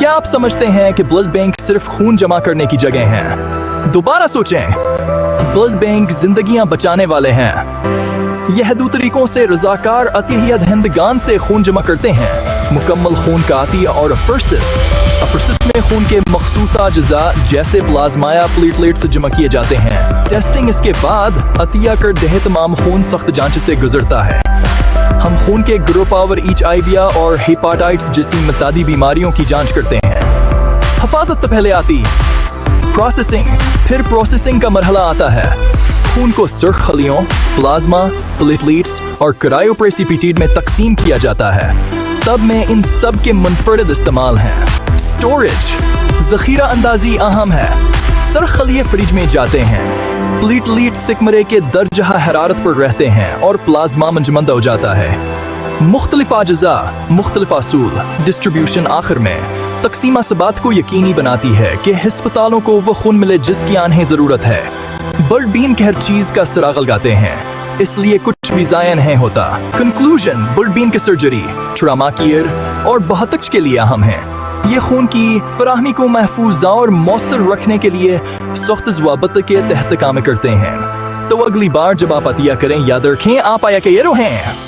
क्या आप समझते हैं कि ब्लड बैंक सिर्फ खून जमा करने की जगह है? दोबारा सोचें, ब्लड बैंक जिंदगियां बचाने वाले हैं। यह दो तरीकों से रजाकार अतिहिया दहंदगान से खून जमा करते हैं। मुकम्मल खून का अतिया और अफरसिस में खून के मखसूस अज्जा जैसे प्लाज्माया प्लेटलेट्स जमा किए जाते हैं। टेस्टिंग इसके बाद अतिया कर दहे तमाम खून सख्त जांच से गुजरता है। हम खून के ग्रुप और HIV और हेपाटाइटिस जैसी मतदी बीमारियों की जांच करते हैं। हफाजत तो पहले आती प्रोसेसिंग, फिर प्रोसेसिंग का मरहला आता है। खून को सुर्ख खलियों, प्लाज्मा, प्लेटलेट्स और क्रायोप्रेसिपिटेट में तकसीम किया जाता है। तब में इन सब के मुनफरद इस्तेमाल हैं। स्टोरेज, ज़ख़ीरा अंदाजी अहम है। सुर्ख खलिये फ्रिज में जाते हैं। प्लेटलेट सिकमरे के दर्जा हरारत पर रहते हैं और प्लाज्मा मंजमद हो जाता है। मुख्तलिफ अज्जा, मुख्तलिफ असूल, डिस्ट्रीब्यूशन आखिर में तकसीम असबात को यकीनी बनाती है कि अस्पतालों को वो खून मिले जिसकी आन्हें ज़रूरत है। ब्लड बैंक हर चीज़ का सराग लगाते हैं, इसलिए कुछ भी ज़ाया नहीं होता। Conclusion, blood bank surgery, trauma care और बहुतच के लिए अहम है। ये खून की फराहमी को महफूज और मौसर रखने के लिए सख्त ज़वाबित के तहत काम करते हैं। तो अगली बार जब आप अतिया करें, याद रखें आप आया के ये हैं।